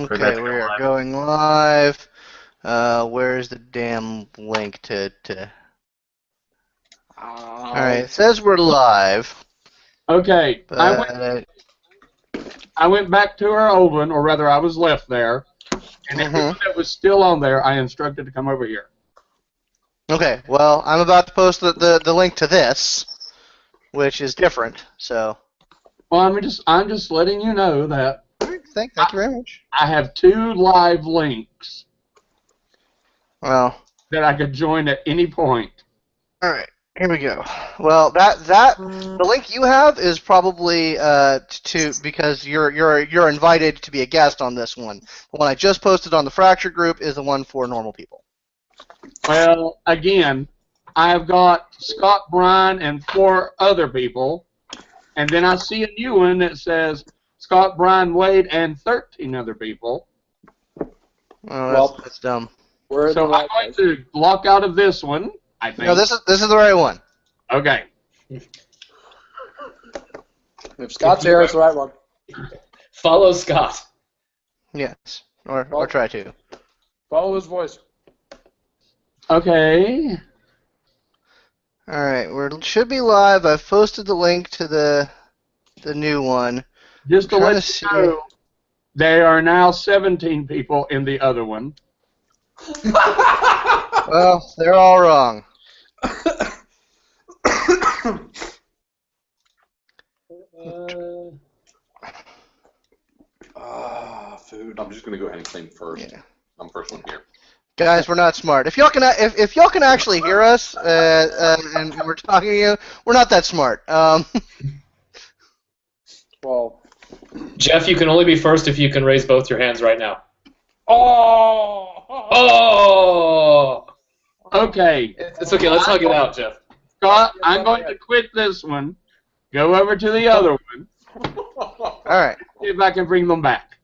Okay, we are going live. Where's the damn link to... Alright, it says we're live. Okay, But... I went back to our old one, or rather I was left there, and everyone that was still on there, I instructed to come over here. Okay, well, I'm about to post the link to this, which is different, so... Well, I'm just letting you know that Thank you very much. I have 2 live links Well... that I could join at any point. Alright, here we go. Well, the link you have is probably because you're invited to be a guest on this one. The one I just posted on the Fracture group is the one for normal people. Well, again, I've got Scott Bryan and 4 other people, and then I see a new one that says Scott Bryan Wade and 13 other people. Oh, that's dumb. So I'm going to lock out of this one, I think. No, this is the right one. Okay. If Scott's here, it's the right one. Follow Scott. Yes, or try to. Follow his voice. Okay. All right, we should be live. I've posted the link to the new one. Just to let you know, there are now 17 people in the other one. Well, they're all wrong. Food. I'm just gonna go ahead and claim first. Yeah. I'm first one here. Guys, we're not smart. If y'all can actually hear us and we're talking to you, we're not that smart. Well, Jeff, you can only be first if you can raise both your hands right now. oh! Oh! Okay. It's okay. Let's hug it out, Jeff. Scott, I'm going to quit this one, go over to the other one, All right. see if I can bring them back.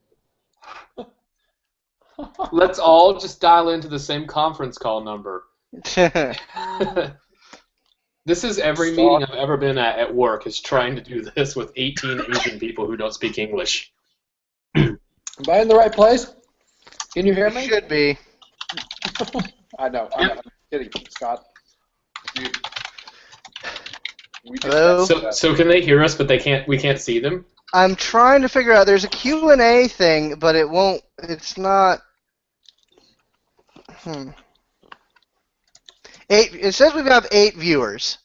Let's all just dial into the same conference call number. This is every meeting I've ever been at work is trying to do this with 18 Asian people who don't speak English. Am I in the right place? Can you hear me? Should be. I know. I'm kidding, Scott. Hello? So can they hear us, but we can't see them? I'm trying to figure out. There's a Q&A thing, but it won't. It's not. It says we have 8 viewers.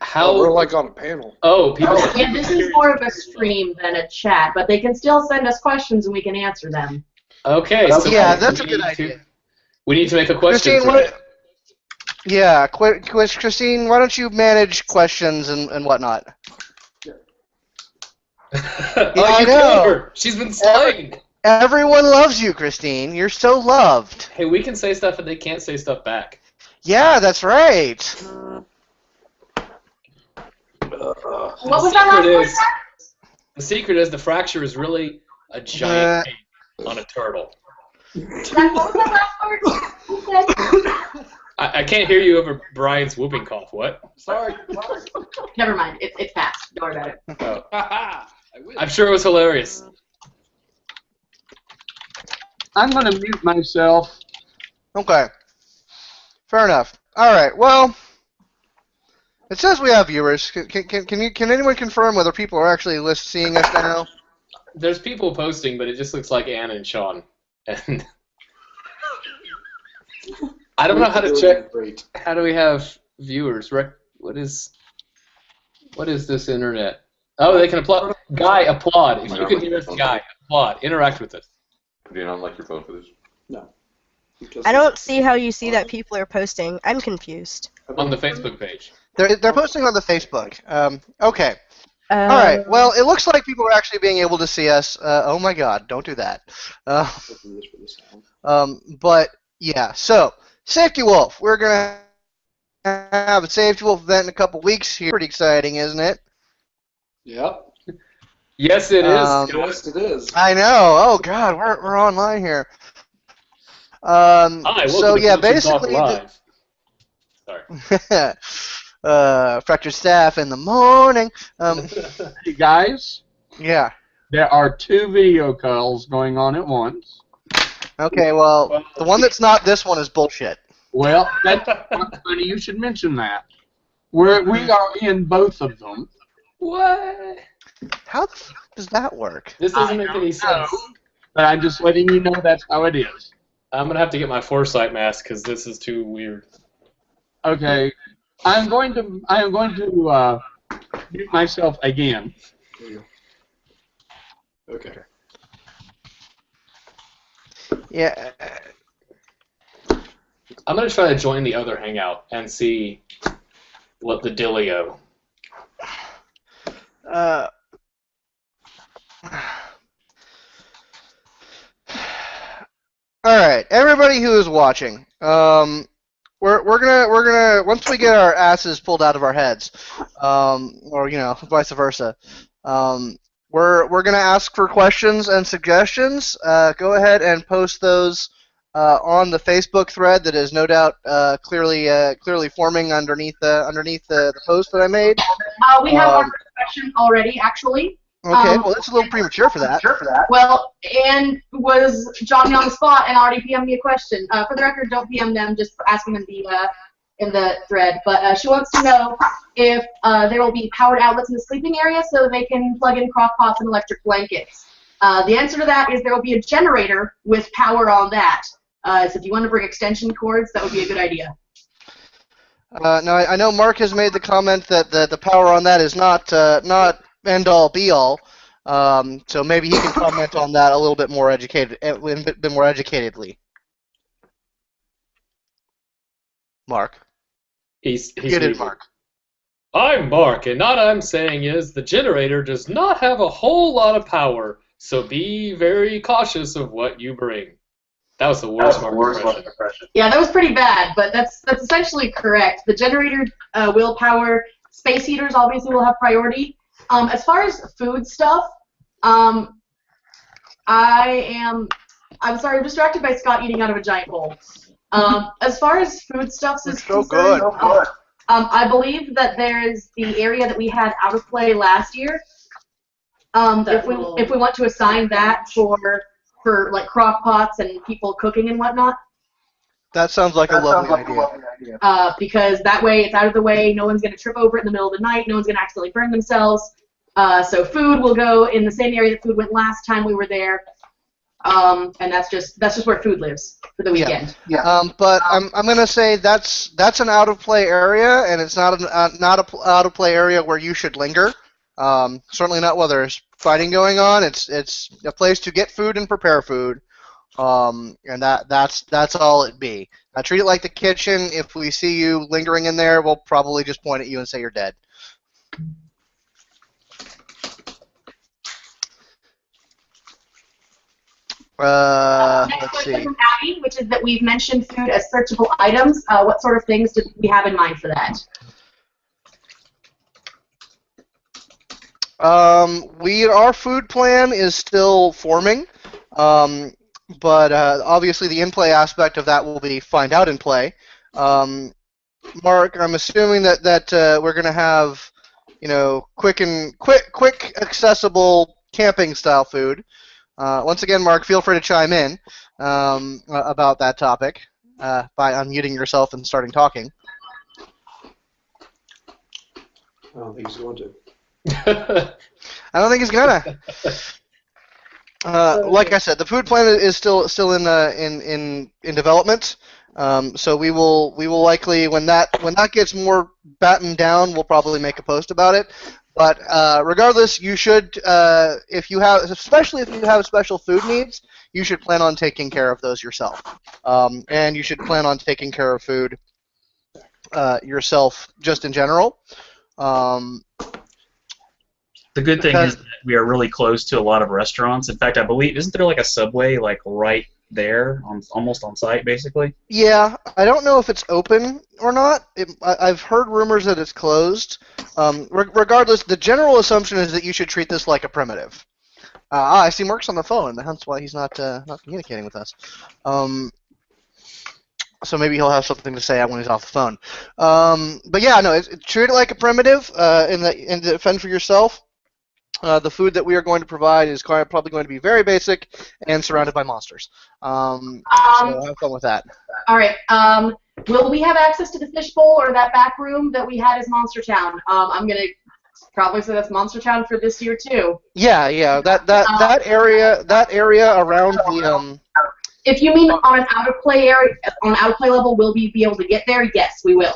How? we're like on a panel. Oh, people. Yeah, this is more of a stream than a chat, but they can still send us questions and we can answer them. Okay. So Yeah, that's a good idea. We need to make a question. Christine, Christine, why don't you manage questions and whatnot? Oh, I you know. killed her. She's been slain. Everyone loves you, Christine. You're so loved. Hey, we can say stuff and they can't say stuff back. Yeah, that's right. What was that last word? The secret is the fracture is really a giant pain on a turtle. What was that last word? I can't hear you over Brian's whooping cough. What? Sorry. Never mind. It's past. Don't worry about it. Oh. I'm sure it was hilarious. I'm going to mute myself. Okay. Fair enough. All right. Well, it says we have viewers. Can anyone confirm whether people are actually seeing us now? There's people posting, but it just looks like Anna and Sean. And I don't know how to check. How do we have viewers? What is this internet? Oh, they can applaud. Guy, applaud. If you can hear us, Guy, applaud. Interact with us. Do you not like your phone for this? No. I don't see how you see that people are posting. I'm confused. On the Facebook page. They're posting on the Facebook. Okay. All right. Well, it looks like people are actually being able to see us. Oh my God! Don't do that. But yeah. So Safety Wolf. We're gonna have a Safety Wolf event in a couple weeks here. Pretty exciting, isn't it? Yep. Yes, it is. Yes, it is. I know. Oh God, we're online here. Hi, so yeah, basically. Sorry. fractured staff in the morning. Hey guys, Yeah. there are 2 video calls going on at once. Okay, well, the one that's not this one is bullshit. Well, that's funny you should mention that. We are in both of them. What? How the fuck does that work? This doesn't make any No, sense. but I'm just letting you know that's how it is. I'm gonna have to get my foresight mask because this is too weird. Okay, I am going to mute myself again. There you go. Okay. Yeah. I'm gonna try to join the other Hangout and see what the dealio. All right, everybody who is watching, we're gonna once we get our asses pulled out of our heads, or vice versa, we're gonna ask for questions and suggestions. Go ahead and post those on the Facebook thread that is no doubt clearly forming underneath the post that I made. We have our first question already, actually. Okay, well, it's a little premature for that. Well, Anne was jogging on the spot and already PM'd me a question. For the record, don't PM them, just ask them in the thread. But she wants to know if there will be powered outlets in the sleeping area so that they can plug in crock pots and electric blankets. The answer to that is there will be a generator with power on that. So if you want to bring extension cords, that would be a good idea. Now, I know Mark has made the comment that the power on that is not end-all, be-all, so maybe he can comment on that a little bit more educatedly. Mark. He's Get it, Mark. I'm Mark, and what I'm saying is the generator does not have a whole lot of power, so be very cautious of what you bring. That was the worst Mark impression. Yeah, that was pretty bad, but that's essentially correct. The generator will power. Space heaters obviously will have priority. As far as food stuff, I'm sorry, I'm distracted by Scott eating out of a giant bowl. As far as food stuffs is concerned, I believe that there is the area that we had out of play last year. If we want to assign that for like crock pots and people cooking and whatnot. That sounds like a lovely idea. Because that way it's out of the way, no one's going to trip over it in the middle of the night, no one's going to accidentally burn themselves. So food will go in the same area that food went last time we were there. And that's just where food lives for the weekend. Yeah. But I'm gonna say that's an out of play area, and it's not a out of play area where you should linger. Certainly not while there's fighting going on. It's a place to get food and prepare food. And that's all it be. Treat it like the kitchen. If we see you lingering in there, we'll probably just point at you and say you're dead. Next Let's question see. from Abby, which is that we've mentioned food as searchable items. What sort of things did we have in mind for that? Our food plan is still forming, but obviously the in-play aspect of that will be find out in play. Mark, I'm assuming that we're gonna have, quick accessible camping style food. Once again, Mark, feel free to chime in about that topic by unmuting yourself and starting talking. I don't think he's going to. I don't think he's gonna. Like I said, the food plan is still in development. So we will likely, when that gets more battened down, we'll probably make a post about it. But regardless, you should, especially if you have special food needs, you should plan on taking care of those yourself. And you should plan on taking care of food yourself, just in general. The good thing is that we are really close to a lot of restaurants. In fact, I believe, isn't there like a Subway like right there, almost on site, basically? Yeah, I don't know if it's open or not. I've heard rumors that it's closed. Regardless, the general assumption is that you should treat this like a primitive. I see Mark's on the phone. That's why he's not communicating with us. So maybe he'll have something to say when he's off the phone. But yeah, no, treat it like a primitive and defend for yourself. The food that we are going to provide is probably going to be very basic and surrounded by monsters. So have fun with that. All right. Will we have access to the fishbowl or that back room that we had as Monster Town? I'm gonna probably say that's Monster Town for this year too. Yeah. That area around the If you mean on an out of play area, on an out of play level, will we be able to get there? Yes, we will.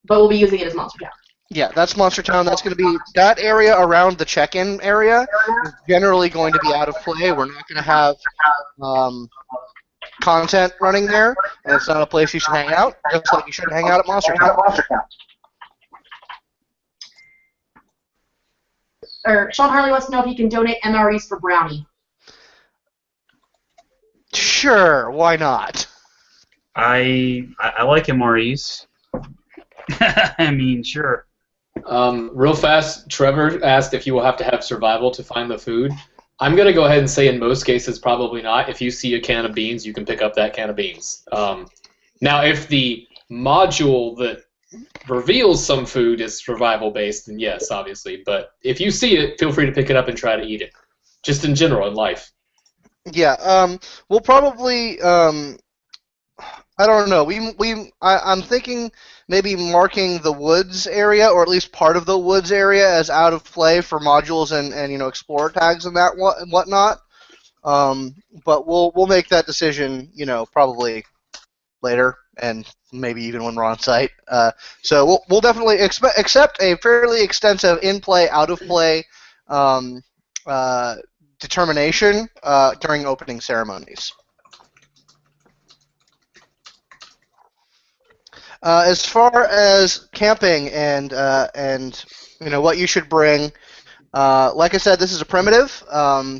But we'll be using it as Monster Town. Yeah, that's Monster Town. That's going to be that area around the check-in area is generally going to be out of play. We're not going to have content running there, and it's not a place you should hang out, just like you should hang out at Monster Town. Or Sean Harley wants to know if he can donate MREs for Brownie. Sure, why not? I like MREs. I mean, sure. Real fast, Trevor asked if you will have to have survival to find the food. I'm going to go ahead and say in most cases probably not. If you see a can of beans, you can pick up that can of beans. Now, if the module that reveals some food is survival-based, then yes, obviously. But if you see it, feel free to pick it up and try to eat it. Just in general, in life. Yeah, we'll probably, I don't know. I'm thinking maybe marking the woods area, or at least part of the woods area, as out of play for modules and explorer tags and that and whatnot. But we'll make that decision, probably later, and maybe even when we're on site. So we'll definitely accept a fairly extensive in-play, out-of-play determination during opening ceremonies. As far as camping and what you should bring, like I said, this is a primitive.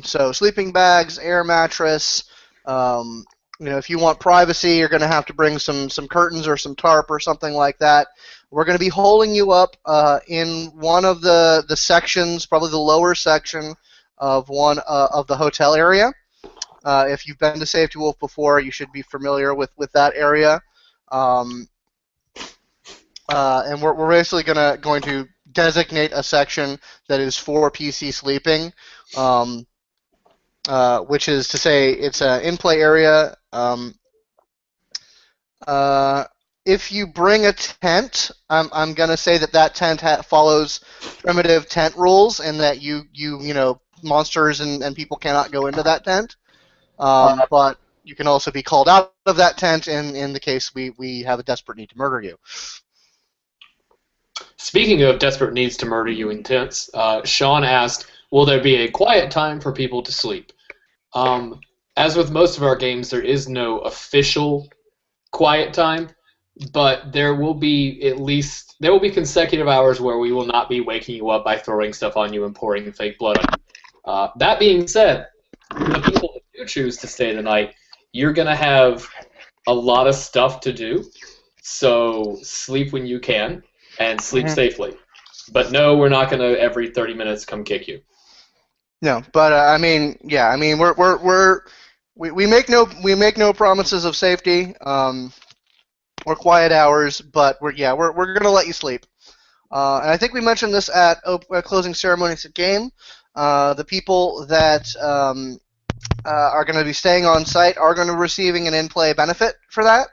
So sleeping bags, air mattress. If you want privacy, you're going to have to bring some curtains or some tarp or something like that. We're going to be holding you up in one of the sections, probably the lower section of one of the hotel area. If you've been to Safety Wolf before, you should be familiar with that area. And we're basically going to designate a section that is for PC sleeping, which is to say it's an in-play area. If you bring a tent, I'm going to say that tent follows primitive tent rules, and that you monsters and people cannot go into that tent. But you can also be called out of that tent in the case we have a desperate need to murder you. Speaking of desperate needs to murder you in tents, Sean asked, will there be a quiet time for people to sleep? As with most of our games, there is no official quiet time, but there will be consecutive hours where we will not be waking you up by throwing stuff on you and pouring fake blood on you. That being said, the people that do choose to stay the night, you're going to have a lot of stuff to do, so sleep when you can. And sleep safely. But no, we're not going to every 30 minutes come kick you. No, but we make no promises of safety or quiet hours, but we're going to let you sleep. And I think we mentioned this at closing ceremonies at game. The people that are going to be staying on site are going to be receiving an in-play benefit for that.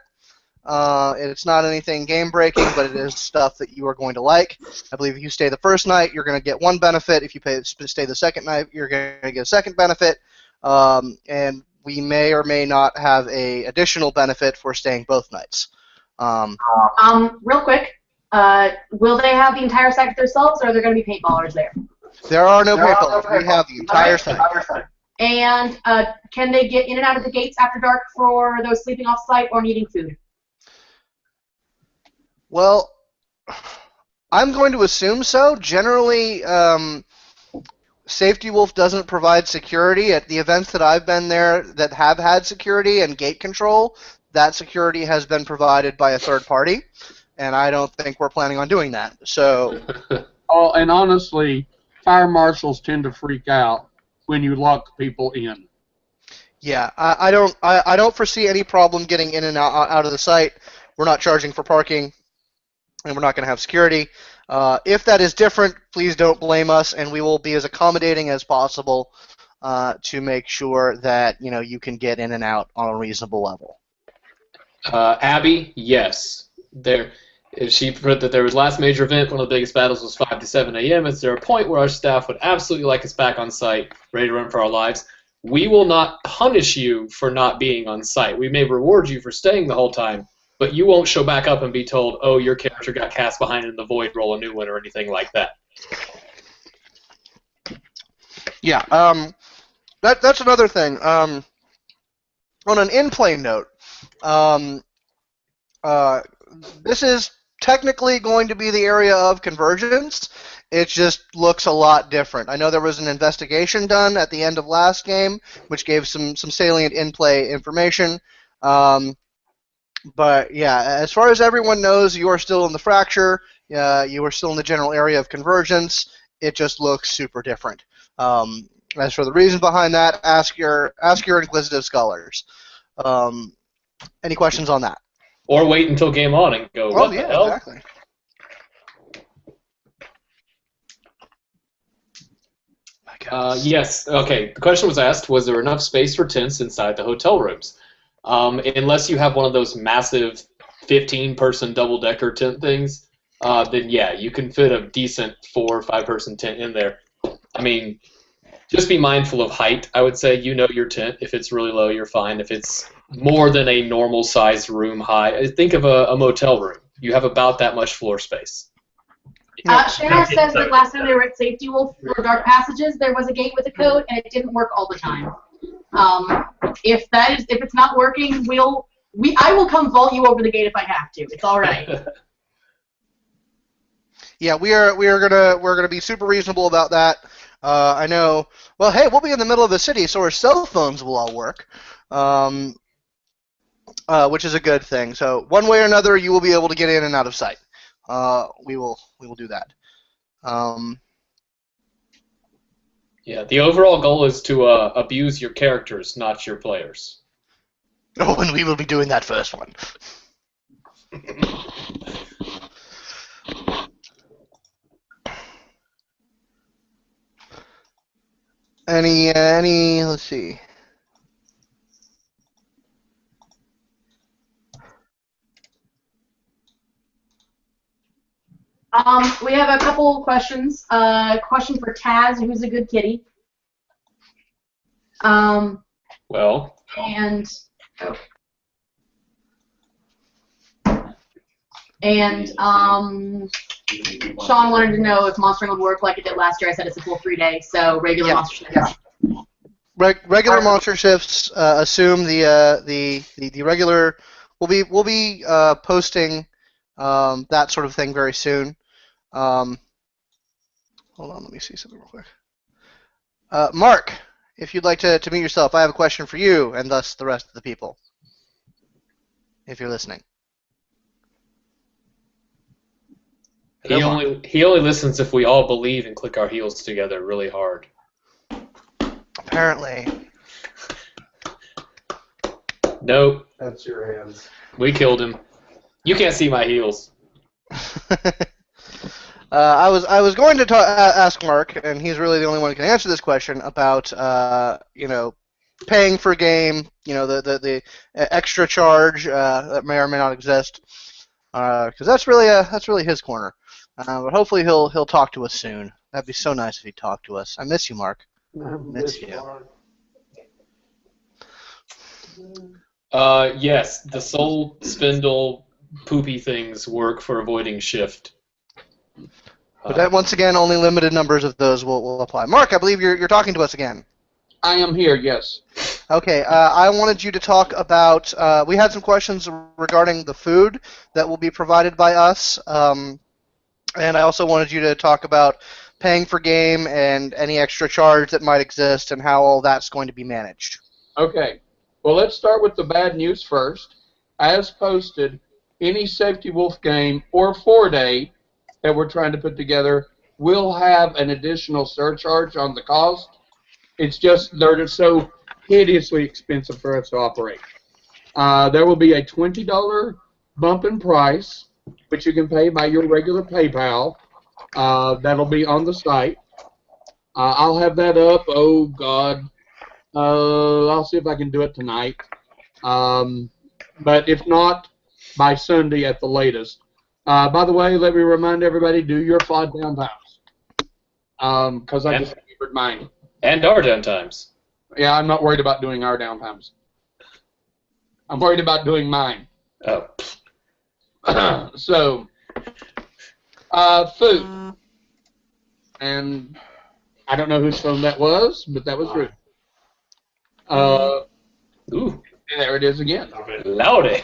It's not anything game-breaking, but it is stuff that you are going to like. I believe if you stay the first night, you're going to get one benefit. If you stay the second night, you're going to get a second benefit. And we may or may not have a additional benefit for staying both nights. Real quick, will they have the entire site to themselves, or are there going to be paintballers there? There are no paintballers. We have the entire site. And can they get in and out of the gates after dark for those sleeping off-site or needing food? Well, I'm going to assume so. Generally, Safety Wolf doesn't provide security. At the events that I've been there that have had security and gate control, that security has been provided by a third party, and I don't think we're planning on doing that. So. Oh, and honestly, fire marshals tend to freak out when you lock people in. Yeah, I don't foresee any problem getting in and out of the site. We're not charging for parking, and we're not going to have security. If that is different, please don't blame us, and we will be as accommodating as possible to make sure that you can get in and out on a reasonable level. Abby, yes. She put that there was last major event, one of the biggest battles was 5 to 7 a.m. Is there a point where our staff would absolutely like us back on site, ready to run for our lives? We will not punish you for not being on site. We may reward you for staying the whole time, but you won't show back up and be told, oh, your character got cast behind in the void, roll a new one, or anything like that. Yeah, that's another thing. On an in-play note, this is technically going to be the area of convergence. It just looks a lot different. I know there was an investigation done at the end of last game, which gave some salient in-play information. But yeah, as far as everyone knows, you are still in the fracture. You are still in the general area of convergence. It just looks super different. As for the reason behind that, ask your inquisitive scholars. Any questions on that? Or wait until game on and go, what the hell? Exactly. Yes. Okay. The question was asked: was there enough space for tents inside the hotel rooms? Unless you have one of those massive 15-person double-decker tent things, then yeah, you can fit a decent 4- or 5-person tent in there. I mean, just be mindful of height. I would say your tent. If it's really low, you're fine. If it's more than a normal-sized room high, think of a motel room. You have about that much floor space. Sharon says that last time they were at Safety Wolf for Dark Passages, there was a gate with a code, and it didn't work all the time. If it's not working, I will come vault you over the gate if I have to. It's all right. Yeah, we're gonna be super reasonable about that. I know. Well, hey, we'll be in the middle of the city, so our cell phones will all work, which is a good thing. So one way or another, you will be able to get in and out of sight. We will do that. Yeah, the overall goal is to abuse your characters, not your players. Oh, and we will be doing that first one. Any? Let's see. We have a couple questions. Question for Taz, who's a good kitty. Well. And Sean wanted to know if monstering would work like it did last year. I said it's a full 3 day, so regular monster shifts. Yeah. Regular monster shifts assume the regular. We'll be posting that sort of thing very soon. Hold on, let me see something real quick. Mark, if you'd like to meet yourself, I have a question for you, and thus the rest of the people, if you're listening. He only listens if we all believe and click our heels together really hard. Apparently. Nope. That's your hands. We killed him. You can't see my heels. I was going to ask Mark, and he's really the only one who can answer this question about paying for a game, the extra charge that may or may not exist, because that's really his corner. But hopefully he'll talk to us soon. That'd be so nice if he'd talk to us. I miss you, Mark. Miss you. Yes, the soul spindle poopy things work for avoiding shift. But then once again, only limited numbers of those will apply. Mark, I believe you're talking to us again. I am here, yes. Okay, I wanted you to talk about. We had some questions regarding the food that will be provided by us, and I also wanted you to talk about paying for game and any extra charge that might exist and how all that's going to be managed. Okay. Well, let's start with the bad news first. As posted, any Safety Wolf game or 4-day that we're trying to put together will have an additional surcharge on the cost. It's just they're so hideously expensive for us to operate. There will be a $20 bump in price, which you can pay by your regular PayPal. That'll be on the site. I'll have that up. Oh God, I'll see if I can do it tonight. But if not, by Sunday at the latest. By the way, let me remind everybody: do your FOD downtimes. Because I just remembered mine. And our downtimes. Yeah, I'm not worried about doing our downtimes. I'm worried about doing mine. Oh. So, food. And I don't know whose phone that was, but that was rude. Ooh. And there it is again. Loudy.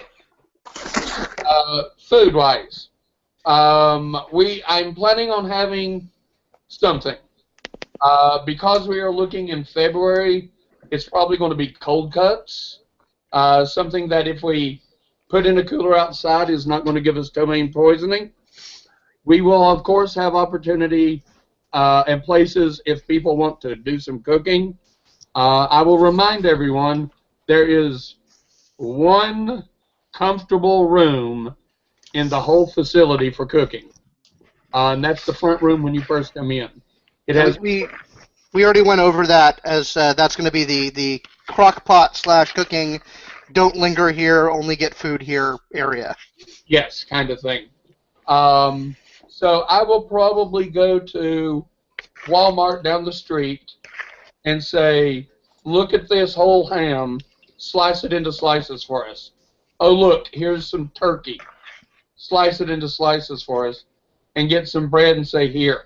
Food-wise, I'm planning on having something. Because we are looking in February, it's probably going to be cold cuts. Something that if we put in a cooler outside is not going to give us ptomaine poisoning. We will, of course, have opportunity and places if people want to do some cooking. I will remind everyone there is one comfortable room in the whole facility for cooking. And that's the front room when you first come in. It has we already went over that as that's going to be the crock pot / cooking, don't linger here, only get food here area. yes, kind of thing. So I will probably go to Walmart down the street and say, look at this whole ham, slice it into slices for us. Oh, look, here's some turkey. Slice it into slices for us, and get some bread and say, here.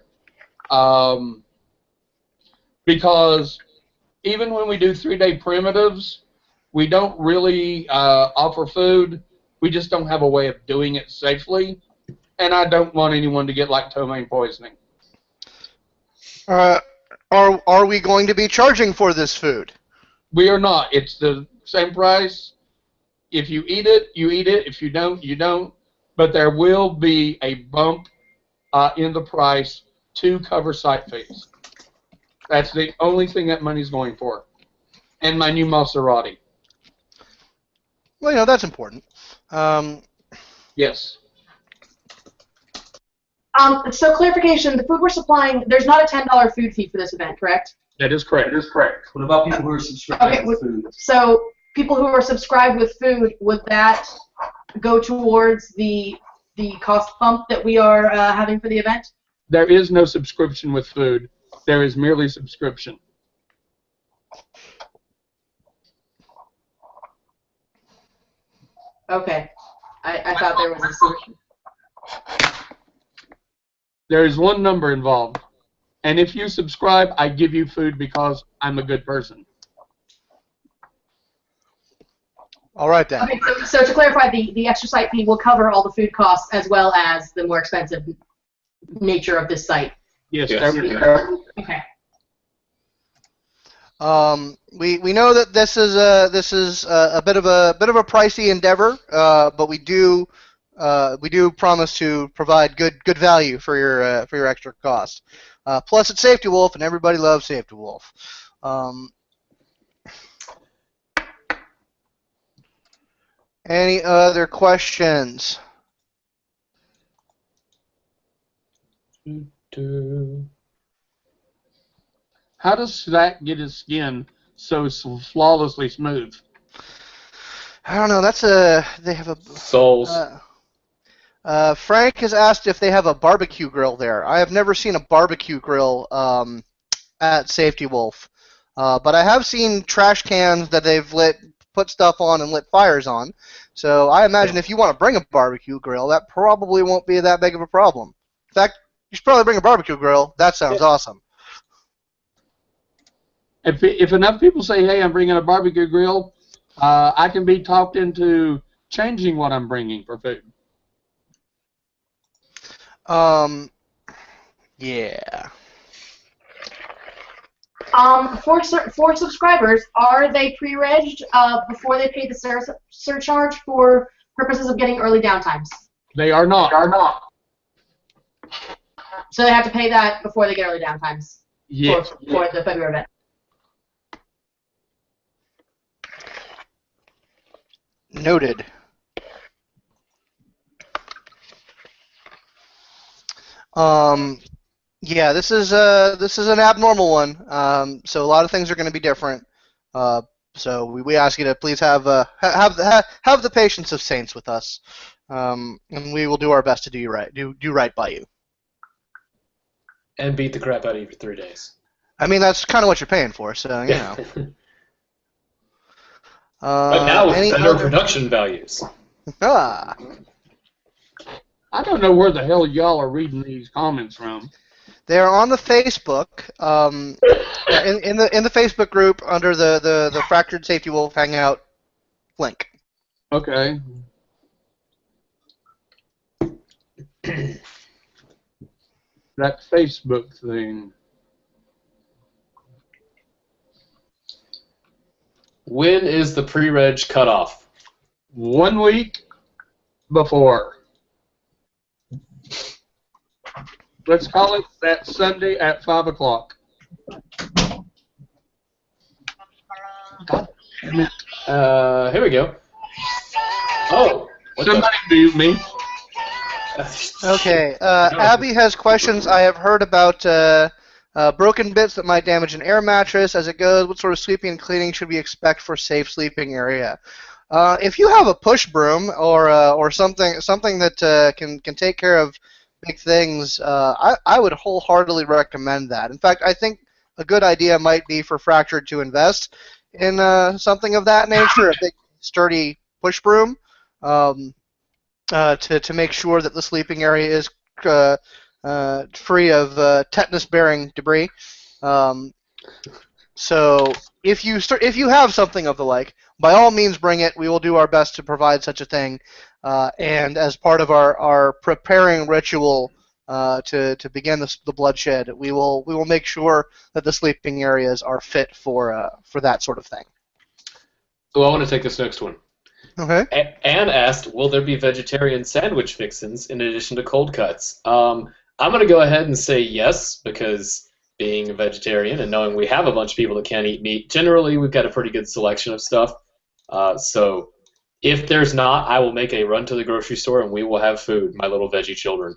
Because even when we do 3-day primitives, we don't really offer food. We just don't have a way of doing it safely, and I don't want anyone to get like ptomaine poisoning. Are we going to be charging for this food? We are not. It's the same price. If you eat it, you eat it. If you don't, you don't. But there will be a bump in the price to cover site fees. That's the only thing that money's going for. And my new Maserati. Well, that's important. Yes. So clarification, the food we're supplying, there's not a $10 food fee for this event, correct? That is correct. What about people who are subscribed Okay, to food? so people who are subscribed with food, would that go towards the cost bump that we are having for the event? There is no subscription with food. There is merely subscription. Okay. I thought there was a solution. There is one number involved. And if you subscribe, I give you food because I'm a good person. All right, then. Okay, so to clarify, the extra site fee will cover all the food costs as well as the more expensive nature of this site. Yes. Okay. We know that this is a bit of a pricey endeavor, but we do promise to provide good value for your extra cost. Plus, it's Safety Wolf, and everybody loves Safety Wolf. Any other questions? How does Slack get his skin so flawlessly smooth? I don't know. They have a Souls. Frank has asked if they have a barbecue grill there. I have never seen a barbecue grill at Safety Wolf, but I have seen trash cans that they've put stuff on and lit fires on. So I imagine if you want to bring a barbecue grill, that probably won't be that big of a problem. In fact, you should probably bring a barbecue grill. That sounds awesome. If enough people say, hey, I'm bringing a barbecue grill, I can be talked into changing what I'm bringing for food. Yeah. For subscribers, are they pre-regged before they pay the surcharge for purposes of getting early downtimes? They are not. So they have to pay that before they get early downtimes. Yes. For the February event. Noted. Yeah, this is an abnormal one. So a lot of things are going to be different. So we ask you to please have have the patience of saints with us, and we will do our best to do right by you. And beat the crap out of you for 3 days. I mean, that's kind of what you're paying for, so you know. But now with any better other... production values. Ah. I don't know where the hell y'all are reading these comments from. They're on the Facebook, in the Facebook group under the Fractured Safety Wolf Hangout link. Okay. That Facebook thing. When is the pre-reg cutoff? 1 week before. Let's call it that Sunday at 5 o'clock. Here we go. Oh. Somebody mute me. Okay, Abby has questions. I have heard about broken bits that might damage an air mattress as it goes. What sort of sweeping and cleaning should we expect for safe sleeping area? If you have a push broom or something that can take care of big things, I would wholeheartedly recommend that. In fact, I think a good idea might be for Fractured to invest in something of that nature, a big sturdy push broom. To make sure that the sleeping area is free of tetanus-bearing debris. So if you have something of the like, by all means bring it. We will do our best to provide such a thing. And as part of our preparing ritual to begin the bloodshed, we will make sure that the sleeping areas are fit for that sort of thing. So I want to take this next one. Okay. Anne asked, will there be vegetarian sandwich fixins in addition to cold cuts? I'm going to go ahead and say yes, because being a vegetarian and knowing we have a bunch of people that can't eat meat, generally we've got a pretty good selection of stuff. So if there's not, I will make a run to the grocery store and we will have food, my little veggie children.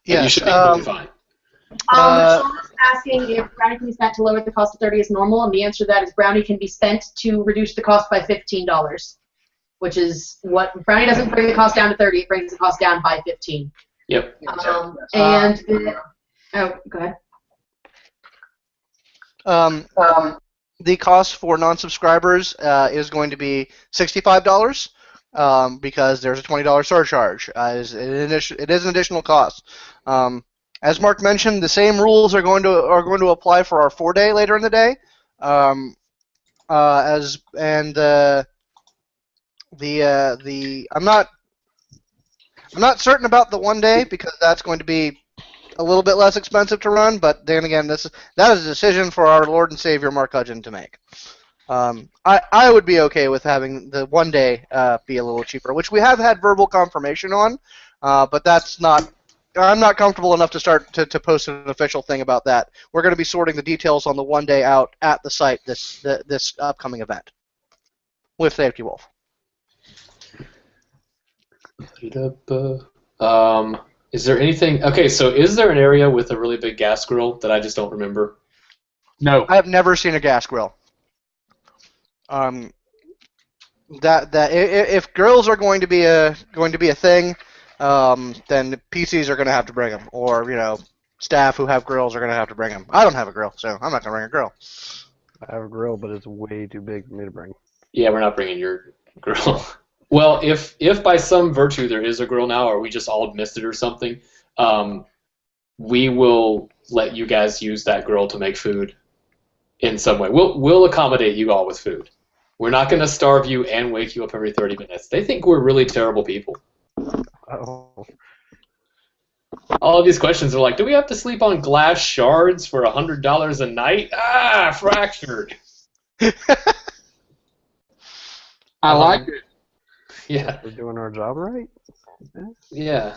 Yes, you should be totally fine. Sean's asking if Brownie can be spent to lower the cost of 30 is normal, and the answer to that is Brownie can be spent to reduce the cost by $15, which is what Brownie doesn't bring the cost down to 30; it brings the cost down by 15. Yep. Oh, go ahead. The cost for non-subscribers is going to be $65 because there's a $20 surcharge. It is an additional cost. As Mark mentioned, the same rules are going to apply for our 4-day later in the day. I'm not certain about the 1 day because that's going to be a little bit less expensive to run. But then again, that is a decision for our Lord and Savior Mark Hudgen to make. I would be okay with having the 1 day be a little cheaper, which we have had verbal confirmation on, but that's not. I'm not comfortable enough to start to post an official thing about that. We're going to be sorting the details on the 1 day out at the site this upcoming event with Safety Wolf. Is there anything? Okay, so is there an area with a really big gas grill that I just don't remember? No. I have never seen a gas grill. If grills are going to be a thing, then PCs are going to have to bring them, or staff who have grills are going to have to bring them. I don't have a grill, so I'm not going to bring a grill. I have a grill, but it's way too big for me to bring. Yeah, we're not bringing your grill. Well, if by some virtue there is a grill now, or we just all missed it or something, we will let you guys use that grill to make food in some way. We'll accommodate you all with food. We're not going to starve you and wake you up every 30 minutes. They think we're really terrible people. Oh. All of these questions are like, do we have to sleep on glass shards for $100 a night? Ah, fractured. I like it. Yeah. We're doing our job right? Yeah.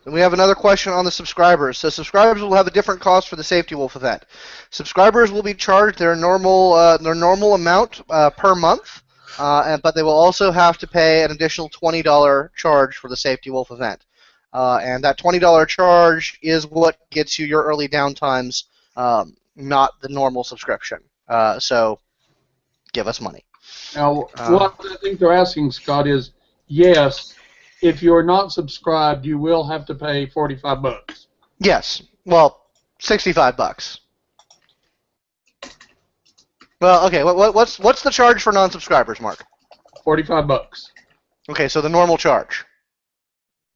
Then we have another question on the subscribers. So subscribers will have a different cost for the Safety Wolf event. Subscribers will be charged their normal amount per month, but they will also have to pay an additional $20 charge for the Safety Wolf event. And that $20 charge is what gets you your early downtimes, not the normal subscription. So give us money. Now, what I think they're asking, Scott, is yes, if you're not subscribed, you will have to pay $45. Yes. Well, $65. Well, okay. What's the charge for non-subscribers, Mark? $45. Okay, so the normal charge.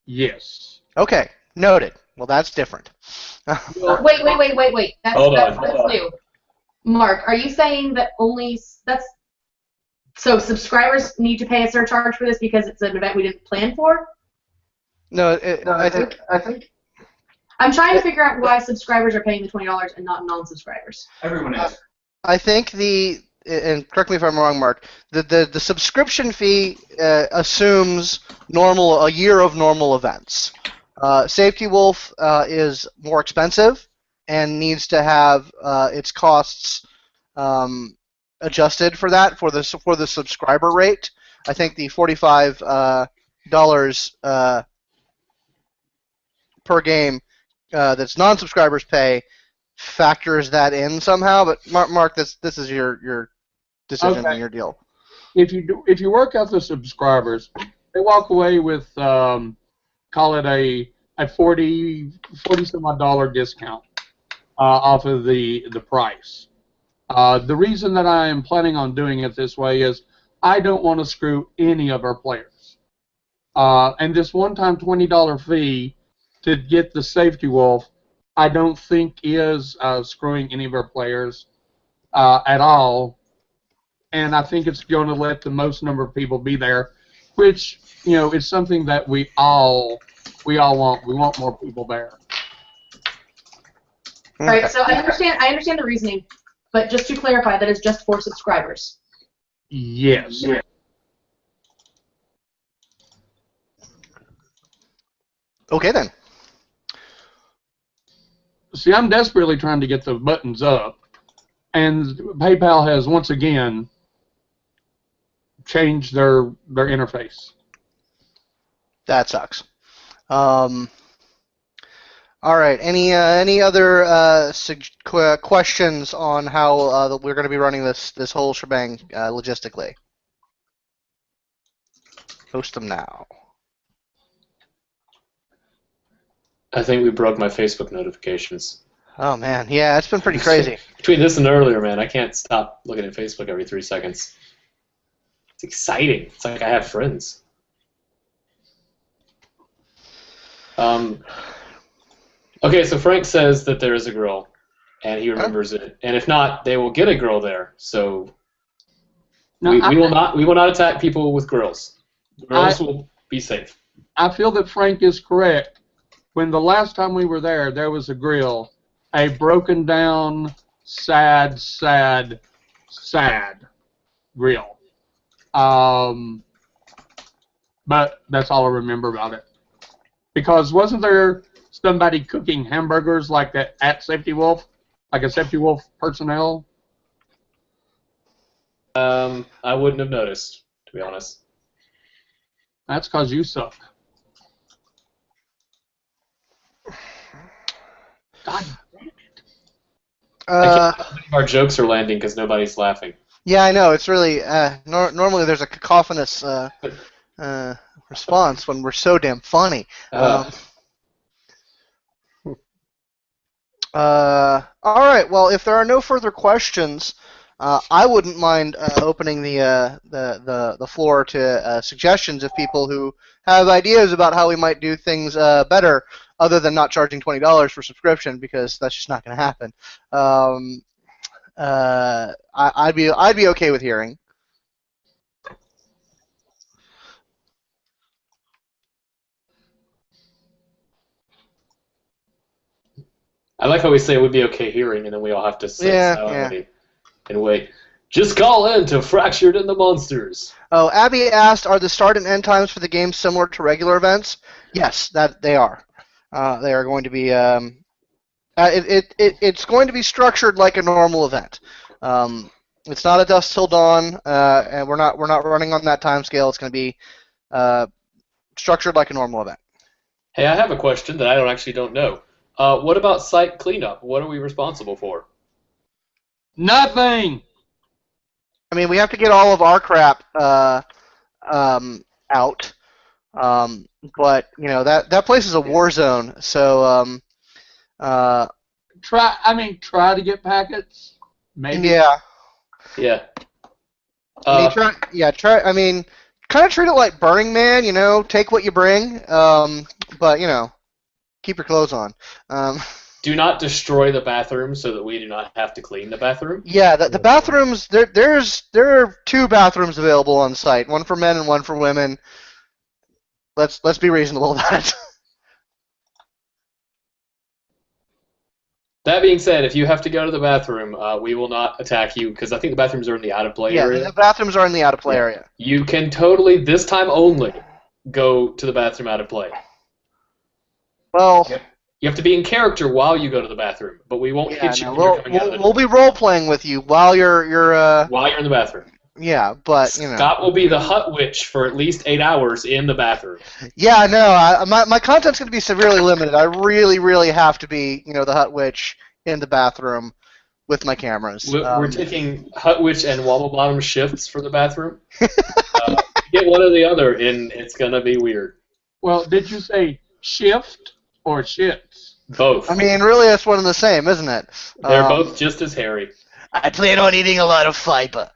Yes. Okay, noted. Well, that's different. Wait. That's on. new. Mark, are you saying that so subscribers need to pay a surcharge for this because it's an event we didn't plan for? No, I think I'm trying to figure out why subscribers are paying the $20 and not non-subscribers. Everyone is. I think and correct me if I'm wrong, Mark. The subscription fee assumes a year of normal events. Safety Wolf is more expensive and needs to have its costs adjusted for that for the subscriber rate. I think the $45 per game that's non-subscribers pay factors that in somehow. But Mark, this is your decision and your deal. If you work out the subscribers, they walk away with call it a $40 some odd discount off of the price. The reason that I am planning on doing it this way is I don't want to screw any of our players. And this one-time $20 fee to get the Safety Wolf, I don't think is screwing any of our players at all. And I think it's going to let the most number of people be there, which is something that we all want. We want more people there. All right. So I understand the reasoning, but just to clarify, that is just for subscribers. Yes. Yeah. Okay then. See, I'm desperately trying to get the buttons up, and PayPal has once again changed their interface. That sucks. All right. Any other questions on how we're going to be running this whole shebang logistically? Post them now. I think we broke my Facebook notifications. Oh man, yeah, it's been pretty crazy. Between this and earlier, man, I can't stop looking at Facebook every 3 seconds. It's exciting. It's like I have friends. Okay, so Frank says that there is a girl, and he remembers it. And if not, they will get a girl there. So we will not attack people with girls. Girls will be safe. I feel that Frank is correct. When the last time we were there was a grill, a broken down, sad grill. But that's all I remember about it. Because wasn't there somebody cooking hamburgers like that at Safety Wolf? Like a Safety Wolf personnel? I wouldn't have noticed, to be honest. That's because you suck. God damn it. I can't believe our jokes are landing because nobody's laughing. Yeah, I know. It's really normally there's a cacophonous response when we're so damn funny. All right. Well, if there are no further questions, I wouldn't mind opening the floor to suggestions of people who have ideas about how we might do things better, other than not charging $20 for subscription, because that's just not going to happen. I'd be okay with hearing. I like how we say it would be okay hearing, and then we all have to sit silently and wait. Just call in to Fractured in the Monsters. Oh, Abby asked, are the start and end times for the game similar to regular events? Yes, that they are. They are going to be. It's going to be structured like a normal event. It's not a dusk till dawn, and we're not running on that time scale. It's going to be structured like a normal event. Hey, I have a question that I don't know. What about site cleanup? What are we responsible for? Nothing. I mean, we have to get all of our crap out, but you know that place is a war zone. So try to get packets. Maybe. yeah. Yeah. I mean, try. I mean, kind of treat it like Burning Man. You know, take what you bring, but you know, keep your clothes on. Do not destroy the bathroom so that we do not have to clean the bathroom. Yeah, the bathrooms. There are 2 bathrooms available on site. One for men and one for women. Let's be reasonable about it. That being said, if you have to go to the bathroom, we will not attack you because I think the bathrooms are in the out of play area. Yeah, the bathrooms are in the out of play area. You can totally, this time only, go to the bathroom out of play. Well, you have to be in character while you go to the bathroom, but we won't hit you when you're coming out of the we'll be role playing with you while you're while you're in the bathroom. Yeah, but you know. Scott will be the hut witch for at least 8 hours in the bathroom. Yeah, no, my content's going to be severely limited. I really have to be, you know, the hut witch in the bathroom with my cameras. We're taking hut witch and wobble bottom shifts for the bathroom. Get one or the other, and it's going to be weird. Well, did you say shift or shits? Both. I mean, really, it's one and the same, isn't it? They're both just as hairy. I plan on eating a lot of fiber.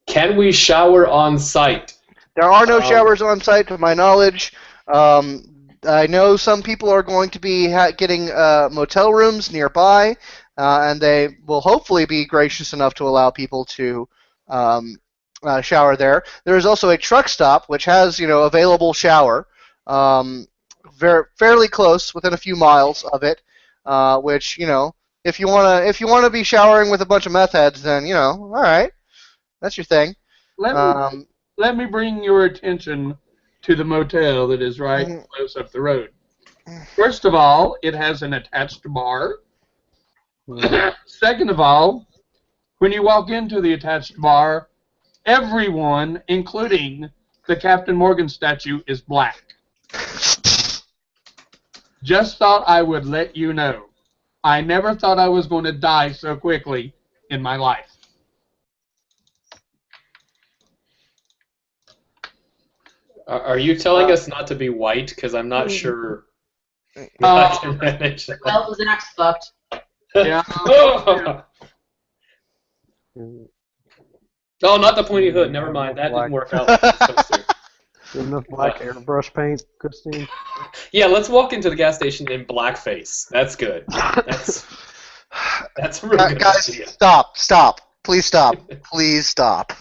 Can we shower on site? There are no showers on site, to my knowledge. I know some people are going to be getting motel rooms nearby, and they will hopefully be gracious enough to allow people to shower there. There is also a truck stop which has, you know, available shower, fairly close, within a few miles of it. Which, you know, if you wanna be showering with a bunch of meth heads, then, you know, all right, that's your thing. Let me bring your attention to the motel that is right close up the road. First of all, it has an attached bar. Second of all, when you walk into the attached bar, everyone, including the Captain Morgan statue, is black. Just thought I would let you know. I never thought I was going to die so quickly in my life. Are you telling us not to be white? Because I'm not sure I can manage that. Well, Zach's fucked. Yeah. Oh, not the pointy hood. Never mind. That didn't work out like it was supposed to. Enough black airbrush paint, Christine. Yeah, let's walk into the gas station in blackface. That's good. That's a really good guys, idea. Stop. Please stop. Please stop.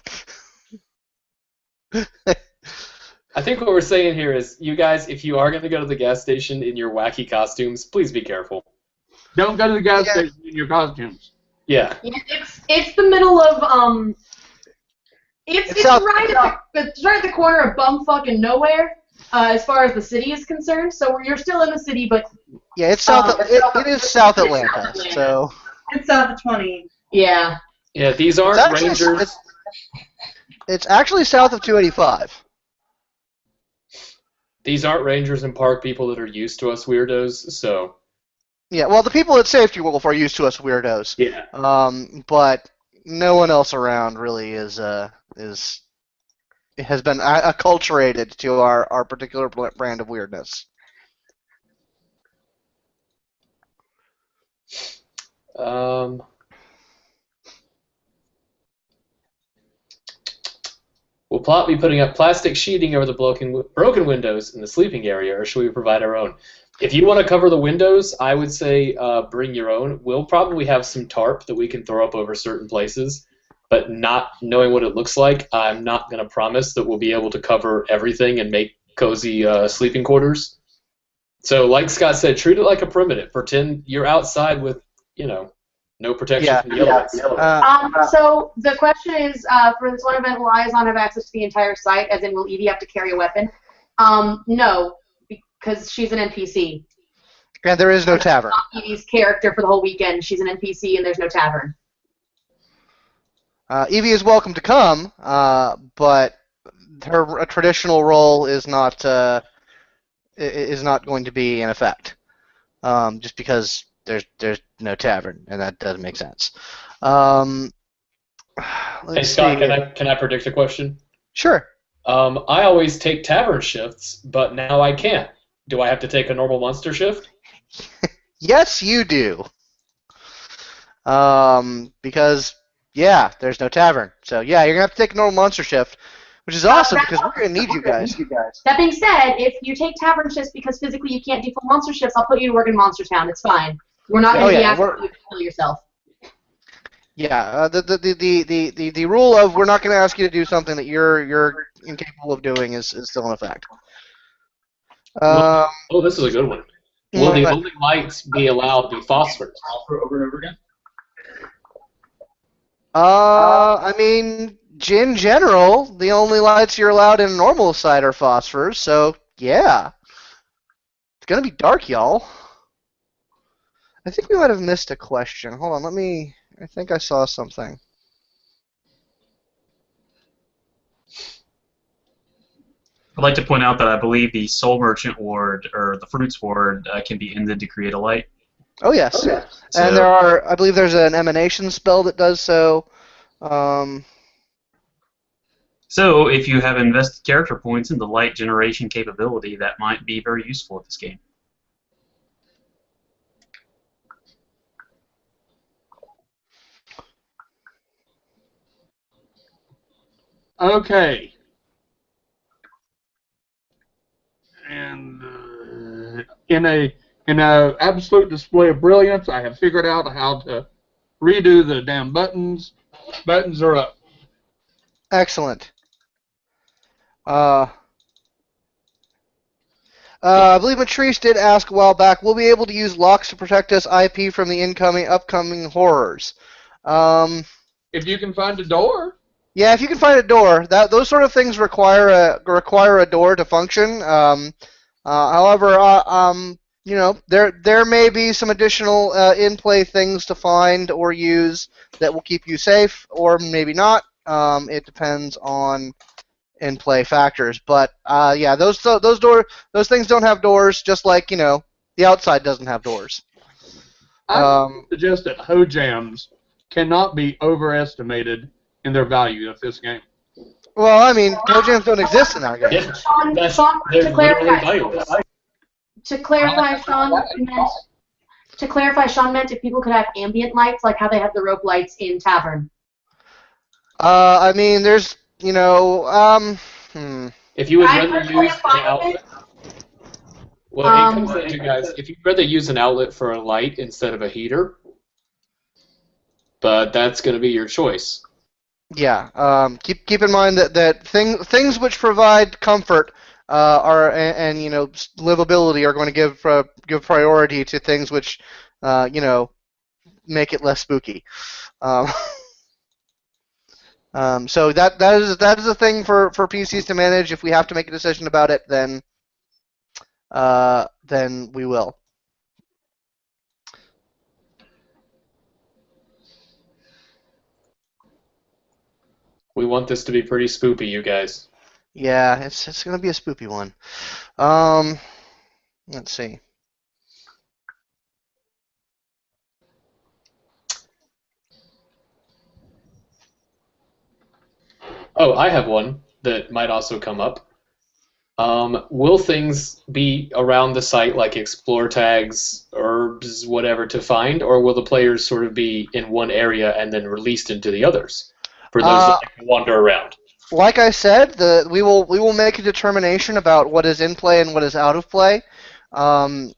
I think what we're saying here is, you guys, if you are going to go to the gas station in your wacky costumes, please be careful. Don't go to the gas station in your costumes. Yeah. It's the middle of It's right at the corner of bumfucking nowhere, as far as the city is concerned. So you're still in the city, but yeah, it's south. It is South Atlanta, so it's south of 20. Yeah. Yeah, these aren't Rangers. It's actually south of 285. These aren't Rangers and park people that are used to us weirdos, so. Yeah, well, the people at Safety Wolf are used to us weirdos. Yeah. But no one else around really has been acculturated to our particular brand of weirdness. Will Plot be putting up plastic sheeting over the broken windows in the sleeping area, or should we provide our own? If you want to cover the windows, I would say bring your own. We'll probably have some tarp that we can throw up over certain places, but not knowing what it looks like, I'm not going to promise that we'll be able to cover everything and make cozy sleeping quarters. So like Scott said, treat it like a primitive. Pretend you're outside with, you know, No protection Yeah. from the elements. So the question is, for this one event, will Izon have access to the entire site? As in, will Evie have to carry a weapon? No, because she's an NPC. And there is no tavern. Not Evie's character for the whole weekend. She's an NPC, and there's no tavern. Evie is welcome to come, but her traditional role is not going to be in effect, just because there's no tavern, and that doesn't make sense. Hey Let's Scott, see. can I predict a question? Sure. I always take tavern shifts, but now I can't. Do I have to take a normal monster shift? Yes, you do. Because yeah, there's no tavern. So yeah, you're gonna have to take a normal monster shift, which is awesome because we're gonna need you guys. That being said, if you take tavern shifts because physically you can't do full monster shifts, I'll put you to work in Monster Town. It's fine. We're not going to be asking you to kill yourself. Yeah, the rule of we're not going to ask you to do something that you're incapable of doing is still in effect. Oh, this is a good one. Will the only lights be allowed be phosphors? Over and over again. I mean, in general, the only lights you're allowed in a normal site are phosphors, so yeah. It's gonna be dark, y'all. I think we might have missed a question. Hold on, I think I saw something. I'd like to point out that I believe the Soul Merchant ward, or the Fruits ward, can be ended to create a light. Oh, yes. So, And I believe there's an emanation spell that does so. So if you have invested character points in the light generation capability, that might be very useful at this game. Okay. And in a absolute display of brilliance, I have figured out how to redo the damn buttons. Buttons are up. Excellent. I believe Matrice did ask a while back, we'll be able to use locks to protect us IP from the upcoming horrors. If you can find a door. Yeah, if you can find a door. Those sort of things require a door to function. However, you know, there may be some additional in-play things to find or use that will keep you safe, or maybe not. It depends on in-play factors. But yeah, those things don't have doors, just like, you know, the outside doesn't have doors. I suggest that Hojams cannot be overestimated in their value of this game. Well, I mean, Hojams don't exist in our game. Yeah, Sean, to clarify, Sean meant if people could have ambient lights, like how they have the rope lights in Tavern. I mean, there's, you know, If you would rather use an outlet, well, it comes down to, guys, if you'd rather use an outlet for a light instead of a heater, but that's going to be your choice. Yeah. Keep in mind that things which provide comfort and you know, livability are going to give priority to things which you know, make it less spooky. So that is a thing for PCs to manage. If we have to make a decision about it, then we will. We want this to be pretty spoopy, you guys. Yeah, it's gonna be a spoopy one. Let's see. Oh, I have one that might also come up. Will things be around the site, like explore tags, herbs, whatever, to find, or will the players sort of be in one area and then released into the others for those that can wander around? Like I said, we will make a determination about what is in play and what is out of play when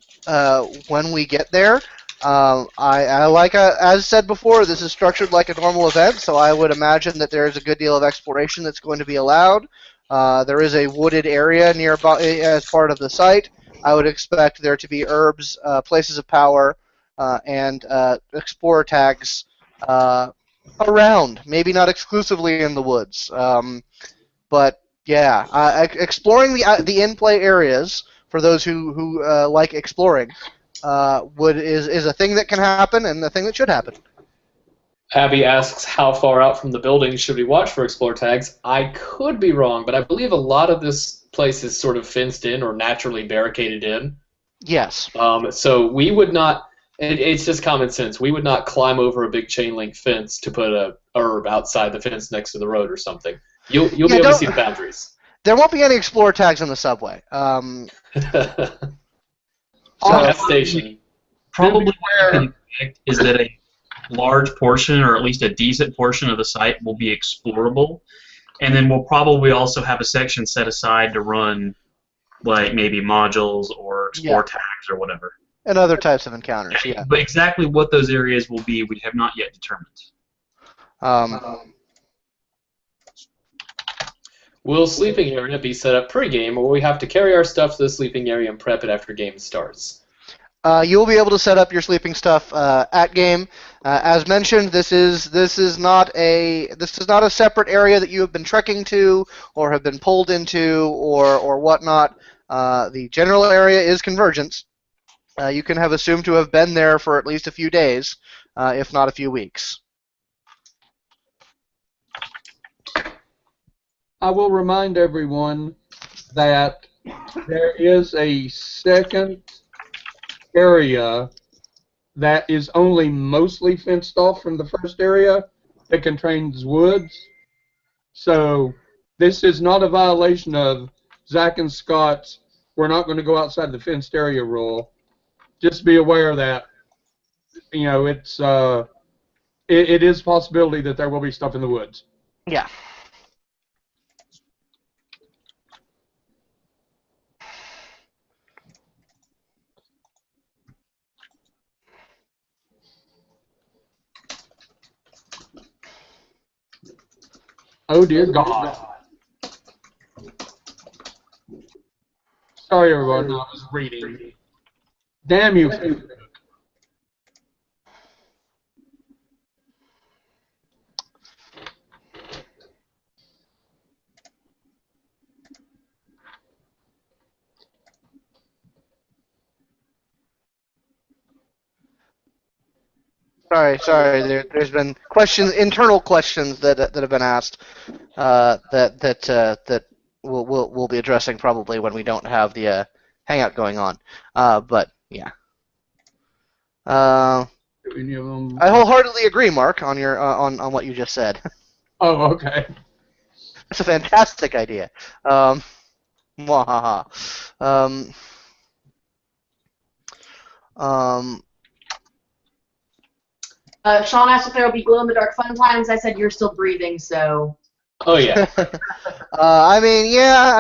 we get there. As said before, this is structured like a normal event, so I would imagine that there is a good deal of exploration that's going to be allowed. There is a wooded area nearby as part of the site. I would expect there to be herbs, places of power, and explorer tags around. Maybe not exclusively in the woods, but yeah, exploring the in-play areas for those who like exploring is a thing that can happen and a thing that should happen. Abby asks, how far out from the building should we watch for explore tags? I could be wrong, but I believe a lot of this place is sort of fenced in or naturally barricaded in. Yes. So we would not, it's just common sense, we would not climb over a big chain link fence to put a herb outside the fence next to the road or something. You'll be able to see the boundaries. There won't be any explorer tags on the subway. Gas station. Probably what you can expect is that a large portion, or at least a decent portion of the site will be explorable, and then we'll probably also have a section set aside to run, like maybe modules or explore tags or whatever. And other types of encounters, yeah. But exactly what those areas will be, we have not yet determined. Will sleeping area be set up pre-game, or will we have to carry our stuff to the sleeping area and prep it after game starts? You'll be able to set up your sleeping stuff at game. As mentioned, this is not a separate area that you have been trekking to or have been pulled into or whatnot. The general area is Convergence. You can have assumed to have been there for at least a few days, if not a few weeks. I will remind everyone that there is a second area that is only mostly fenced off from the first area that contains woods. So this is not a violation of Zach and Scott's "we're not going to go outside the fenced area" rule. Just be aware that, you know, it is a possibility that there will be stuff in the woods. Yeah. Oh dear God. Sorry everyone, I was reading. Damn you. Sorry. There's been internal questions that have been asked that we'll be addressing probably when we don't have the Hangout going on. But yeah. I wholeheartedly agree, Mark, on your on what you just said. Oh, okay. That's a fantastic idea. Mwahaha. Sean asked if there will be glow-in-the-dark fun times. I said you're still breathing, so... Oh, yeah. I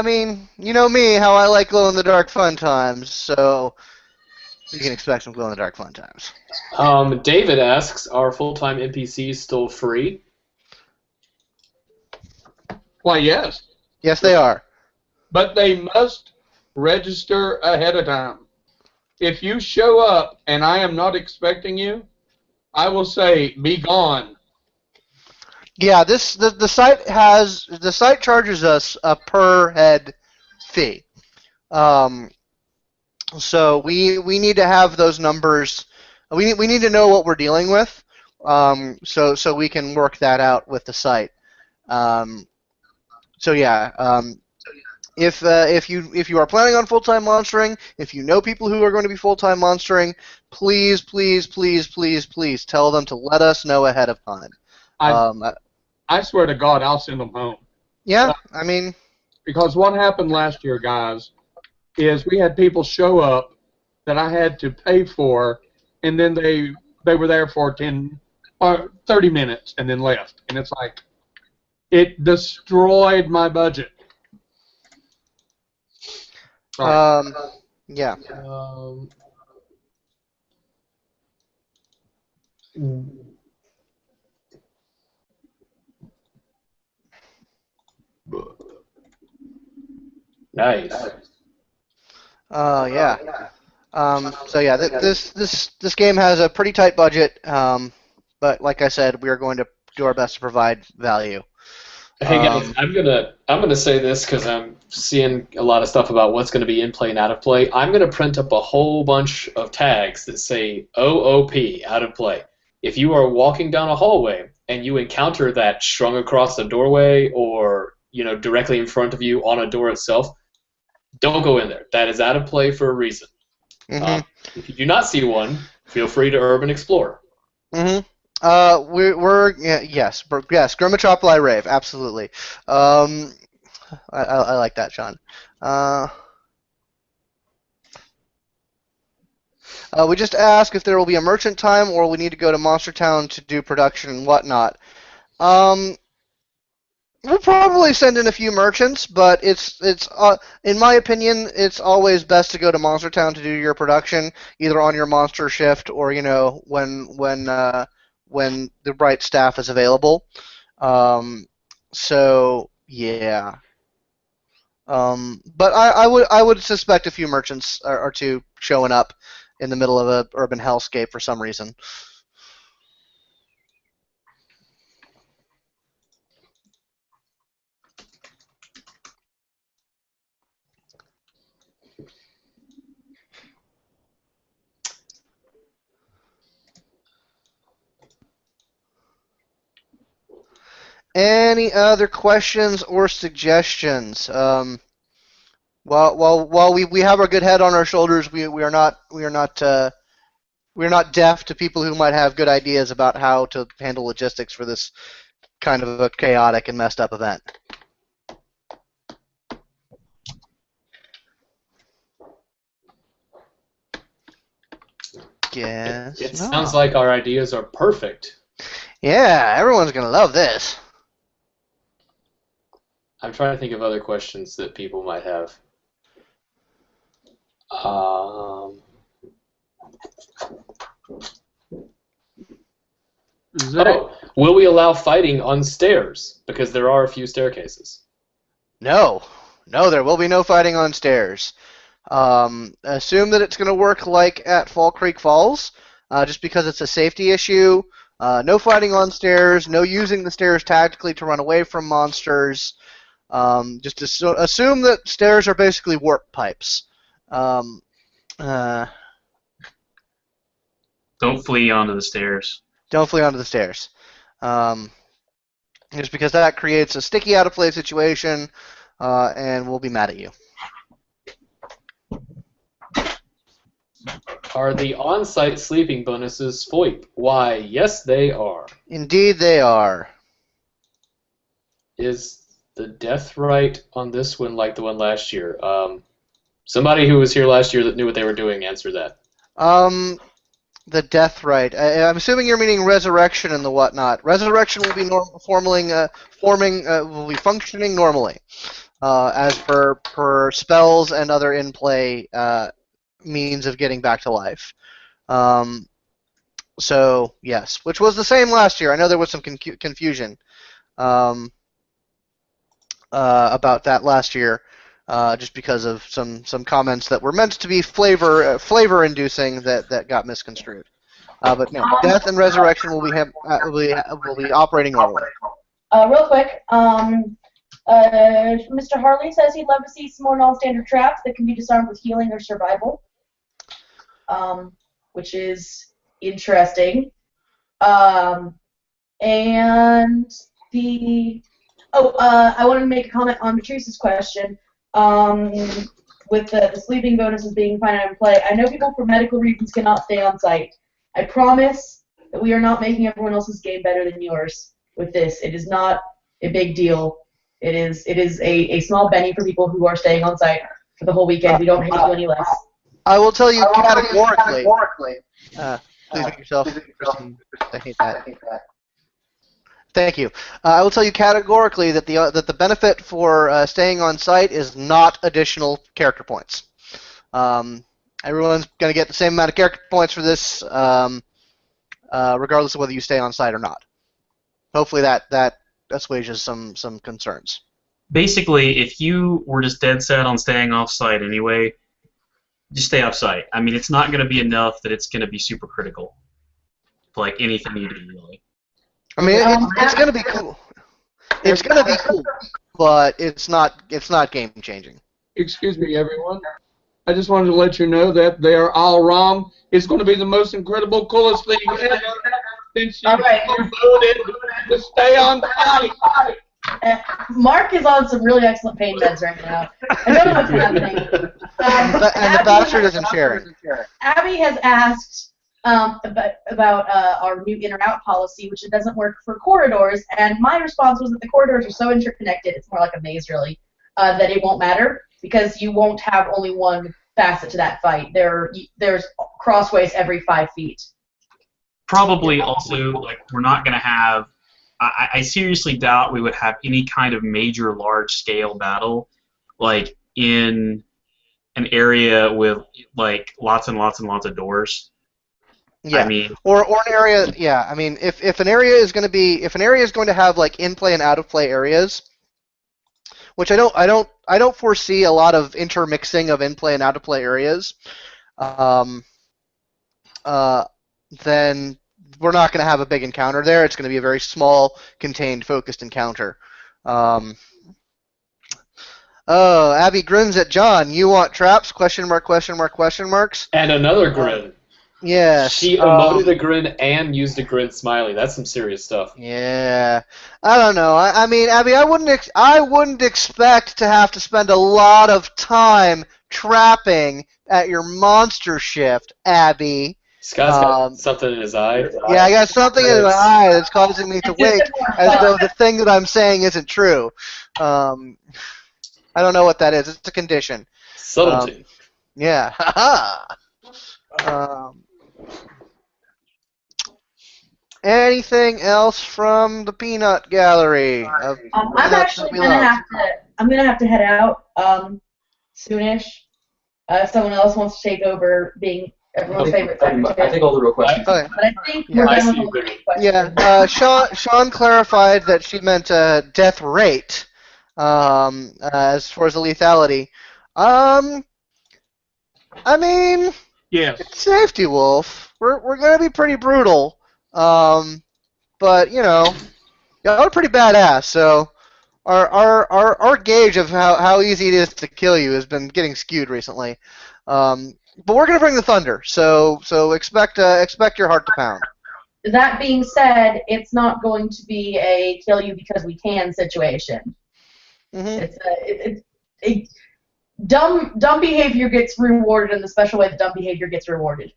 mean, you know me, how I like glow-in-the-dark fun times, so you can expect some glow-in-the-dark fun times. David asks, are full-time NPCs still free? Why, yes. Yes, they are. But they must register ahead of time. If you show up and I am not expecting you, I will say, be gone. Yeah, the site charges us a per head fee. So we need to have those numbers. We need to know what we're dealing with. So we can work that out with the site. So yeah. If you are planning on full-time monstering, if you know people who are going to be full-time monstering, please tell them to let us know ahead of time. I swear to God, I'll send them home. Yeah, I mean... Because what happened last year, guys, is we had people show up that I had to pay for, and then they were there for 10 or 30 minutes and then left. And it's like, it destroyed my budget. Yeah. Nice. Yeah. So yeah, this game has a pretty tight budget, but like I said, we are going to do our best to provide value. Hey guys, I'm gonna say this because I'm seeing a lot of stuff about what's gonna be in play and out of play. I'm gonna print up a whole bunch of tags that say OOP, out of play. If you are walking down a hallway and you encounter that strung across the doorway or directly in front of you on a door itself, don't go in there. That is out of play for a reason. If you do not see one, feel free to urban explore. Yes, Grimatropoli Rave, absolutely. I like that, Sean. We just asked if there will be a merchant time or we need to go to Monster Town to do production and whatnot. We'll probably send in a few merchants, but it's in my opinion, it's always best to go to Monster Town to do your production, either on your monster shift or when the right staff is available. So yeah. But I would suspect a few merchants or two showing up in the middle of a urban hellscape for some reason. Any other questions or suggestions? While we have our good head on our shoulders, we are not deaf to people who might have good ideas about how to handle logistics for this kind of a chaotic and messed up event. Guess It not. sounds like our ideas are perfect. Yeah, everyone's gonna love this. I'm trying to think of other questions that people might have. Will we allow fighting on stairs? Because there are a few staircases. No, there will be no fighting on stairs. Assume that it's going to work like at Fall Creek Falls, just because it's a safety issue. No fighting on stairs, no using the stairs tactically to run away from monsters. Just assume that stairs are basically warp pipes. Don't flee onto the stairs. Don't flee onto the stairs. Just because that creates a sticky out-of-play situation, and we'll be mad at you. Are the on-site sleeping bonuses FOIP? Why, yes, they are. Indeed, they are. Is the death right on this one like the one last year? Somebody who was here last year that knew what they were doing, answer that. The death right. I'm assuming you're meaning resurrection and the whatnot. Resurrection will be will be functioning normally, as per spells and other in-play means of getting back to life. So yes, which was the same last year. I know there was some confusion about that last year, just because of some comments that were meant to be flavor inducing that got misconstrued. But no, death and resurrection will be operating normally. Real quick, Mr. Harley says he'd love to see some more non-standard traps that can be disarmed with healing or survival, which is interesting. And I wanted to make a comment on Patrice's question. With the sleeping bonuses being finite in play, I know people for medical reasons cannot stay on site. I promise that we are not making everyone else's game better than yours with this. It is not a big deal. It is a small penny for people who are staying on site for the whole weekend. We don't hate you any less. I will tell you categorically. Please mute yourself. I hate that. Thank you. I will tell you categorically that the benefit for staying on site is not additional character points. Everyone's going to get the same amount of character points for this, regardless of whether you stay on site or not. Hopefully that assuages some concerns. Basically, if you were just dead set on staying off site anyway, just stay off site. I mean, it's not going to be enough that it's going to be super critical for like anything you do, really. I mean, it's going to be cool. It's going to be cool, but it's not game changing. Excuse me, everyone. I just wanted to let you know that they are all wrong. It's going to be the most incredible, coolest thing ever since you voted to stay on site. Mark is on some really excellent pain meds right now. I don't know what's happening. And the bastard isn't sharing. Abby has asked about our new in-or-out policy, which it doesn't work for corridors, and my response was that the corridors are so interconnected, it's more like a maze, really, that it won't matter, because you won't have only one facet to that fight. There's crossways every 5 feet. Probably also, like, we're not going to have... I seriously doubt we would have any kind of major large-scale battle, like, in an area with, like, lots and lots and lots of doors. Yeah. I mean, or an area. Yeah. I mean, if an area is going to have like in-play and out-of-play areas, which I don't foresee a lot of intermixing of in-play and out-of-play areas, then we're not going to have a big encounter there. It's going to be a very small, contained, focused encounter. Oh, Abby grins at John. You want traps? Question mark, question mark, question marks. And another grin. Yeah. She emoted a grin and used a grin smiley. That's some serious stuff. Yeah. I don't know. I mean, Abby, I wouldn't expect to have to spend a lot of time trapping at your monster shift, Abby. Scott's got something in his eye. Yeah, I got something in my eye that's causing me to wink, as though the thing that I'm saying isn't true. I don't know what that is. It's a condition. Subtlety. Yeah. Haha. Anything else from the peanut gallery? I'm actually gonna have to head out soonish. If someone else wants to take over being everyone's favorite secretary. I think all the real questions. Okay. But I think we're done with all the questions. Yeah. Sean clarified that she meant death rate as far as the lethality. I mean, Yes. it's Safety Wolf. We're gonna be pretty brutal. But you know, y'all are pretty badass. So our gauge of how easy it is to kill you has been getting skewed recently. But we're gonna bring the thunder. So expect your heart to pound. That being said, it's not going to be a kill you because we can situation. Mm-hmm. It's dumb behavior gets rewarded in the special way that dumb behavior gets rewarded.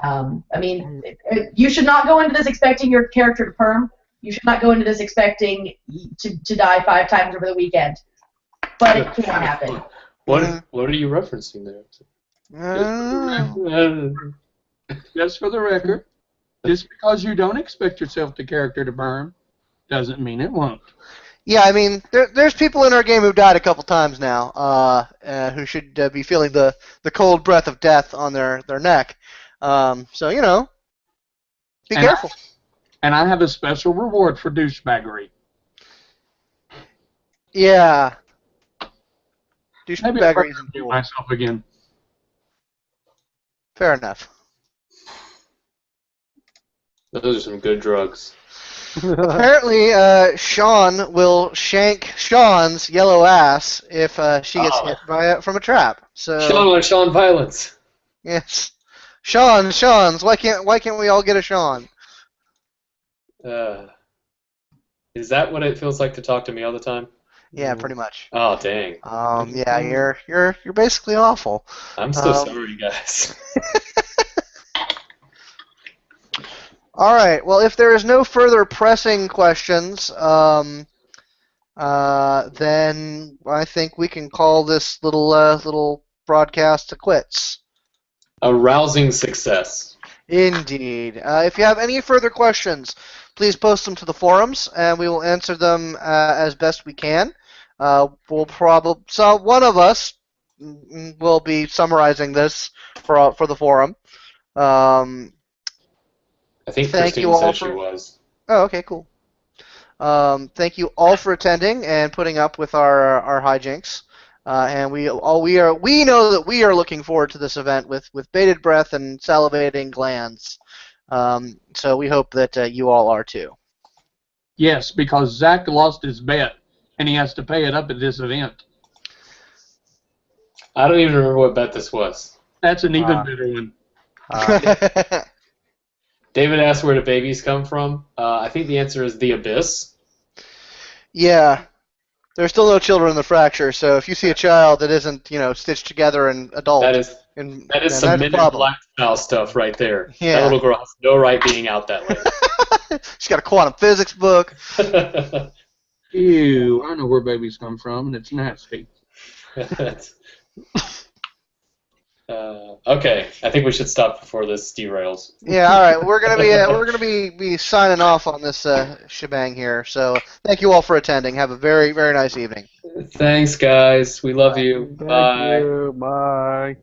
I mean, you should not go into this expecting your character to perm. You should not go into this expecting to die 5 times over the weekend. But it can happen. What are you referencing there? Just for the record, just because you don't expect yourself the character to burn doesn't mean it won't. Yeah, I mean, there's people in our game who've died a couple times now, who should be feeling the cold breath of death on their neck. So, you know, be careful. And I have a special reward for douchebaggery. Yeah. Maybe I'll Douchebaggery isn't do cool. myself again. Fair enough. Those are some good drugs. Apparently, Sean will shank Sean's yellow ass if she gets hit from a trap. So Sean on Sean violence. yes, Sean's. Why can't we all get a Sean? Is that what it feels like to talk to me all the time? Yeah, pretty much. Oh dang. Yeah, you're basically awful. I'm so sorry, guys. All right. Well, if there is no further pressing questions, then I think we can call this little broadcast a quits. A rousing success. Indeed. If you have any further questions, please post them to the forums, and we will answer them as best we can. One of us will be summarizing this for the forum. I think Thank Christine you all said she for- was. Oh, okay, cool. Thank you all for attending and putting up with our hijinks. and we know that we are looking forward to this event with bated breath and salivating glands. So we hope that you all are too. Yes, because Zach lost his bet, and he has to pay it up at this event. I don't even remember what bet this was. That's an even better one. David asked where the babies come from. I think the answer is the abyss. Yeah. There's still no children in the fracture, so if you see a child that isn't, stitched together and adult, That is some Men in Black style stuff right there. Yeah. That little girl has no right being out that late. She's got a quantum physics book. Ew, I know where babies come from, and it's nasty. Okay, I think we should stop before this derails. Yeah, all right. We're gonna be signing off on this shebang here. So thank you all for attending. Have a very, very nice evening. Thanks, guys. We love you. Thank Bye. you. Bye.